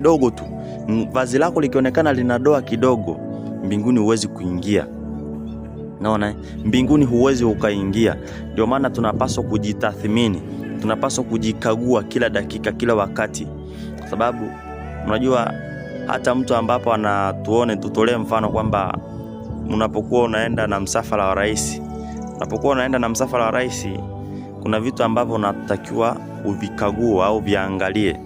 dogo tu, vazi lako likionekana lina doa kidogo, mbinguni huwezi kuingia. Naona mbinguni huwezi ukaingia. Ndio maana tunapaswa kujitathmini, tunapaswa kujikagua kila dakika, kila wakati, kwa sababu unajua hata mtu ambapo anatuone, tutolee mfano kwamba unapokuwa unaenda na msafara wa rais, kuna vitu ambavyo unatakiwa uvikague au viangalie.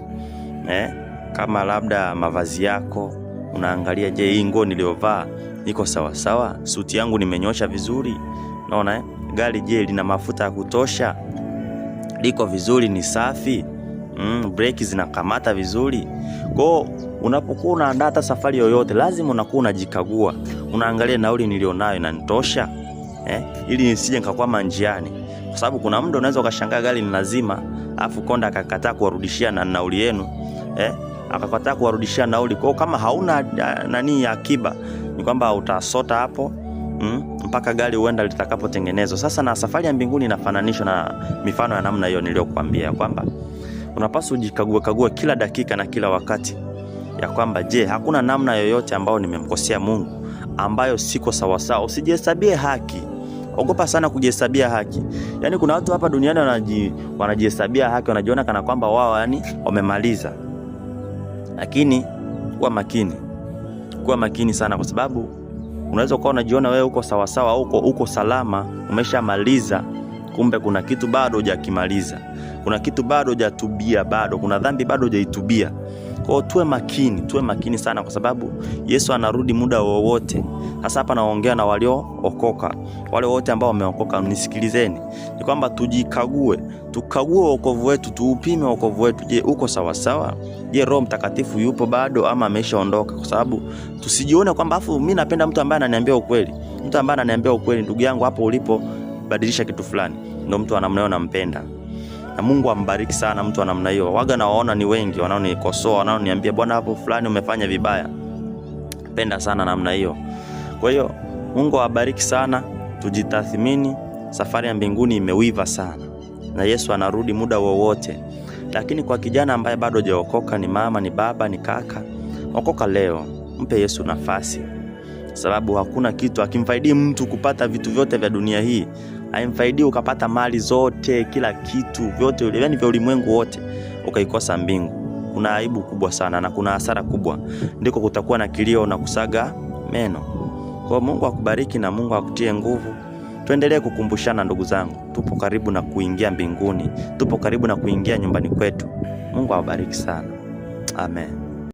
Kama labda mavazi yako, unaangalia, je, hii nguo niliyovaa iko sawa sawa? Suti yangu nimenyosha vizuri? Unaona gari, je, lina mafuta ya kutosha? Liko vizuri, ni safi? Breki zinakamata vizuri? Kwa unapokuwa unaandaa hata safari yoyote, lazima unakuwa unajikagua. Unaangalia nauli nilionayo inanitosha? Ili nisije nikakwama njiani. Kwa sababu kuna muda unaweza ukashangaa gari ni lazima, afu konda akakataa kuwarudishia na nauli yenu. Akakataa kuwarudishia nauli. Kwa kama hauna akiba, ni kwamba utasota hapo mpaka gari huenda litakapotengenezwa. Sasa na safari ya mbinguni inafananishwa na mifano ya namna hiyo niliyokuambia, kwamba unapaswa ujikague kila dakika na kila wakati, ya kwamba je, hakuna namna yoyote ambayo nimemkosea Mungu, ambayo siko sawa sawa. Usijihesabie haki. Ogopa sana kujihesabia haki. Yaani kuna watu hapa duniani wanajihesabia haki, wanajiona kana kwamba wao wamemaliza. Lakini kuwa makini sana, kwa sababu unaweza kuwa unajiona wewe uko sawa sawa au uko salama, umeshamaliza, kumbe kuna kitu bado hujakimaliza. Kuna kitu bado hujatubia, kuna dhambi bado hujaitubia. Kwa tuwe makini sana, kwa sababu Yesu anarudi muda wowote. Hasa hapa naongea na waliookoka, wale wote ambao wameokoka, nisikilizeni. Ni kwamba tukague wokovu wetu, tuupime wokovu wetu. Je, uko sawa sawa? Je, Roho Mtakatifu yupo bado ama ameshaondoka? Kwa sababu tusijione kwamba mimi napenda mtu ambaye ananiambia ukweli. Mtu ambaye ananiambia ukweli, ndugu yangu, hapo ulipo badilisha kitu fulani. Ndio mtu anamnayo nampenda. Na Mungu ambariki sana mtu wa namna hiyo. Waga nawaona ni wengi wanaonikosoa, wanaoniambia bwana, hapo fulani umefanya vibaya. Penda sana namna hiyo. Kwa hiyo Mungu awabariki sana. Tujitathmini, safari ya mbinguni imewiva sana, na Yesu anarudi muda wowote. Lakini kwa kijana ambaye bado hajaokoka, ni mama, ni baba, ni kaka, okoka leo. Mpe Yesu nafasi, sababu hakuna kitu akimfaidi mtu kupata vitu vyote vya dunia hii. Haimfaidi ukapata mali zote, kila kitu vyote, yaani vya ulimwengu wote, ukaikosa mbingu. Kuna aibu kubwa sana na kuna hasara kubwa. Ndiko kutakuwa na kilio na kusaga meno. Kwa Mungu akubariki na Mungu akutie nguvu. Tuendelee kukumbushana ndugu zangu. Tupo karibu na kuingia mbinguni. Tupo karibu na kuingia nyumbani kwetu. Mungu awabariki sana. Amen.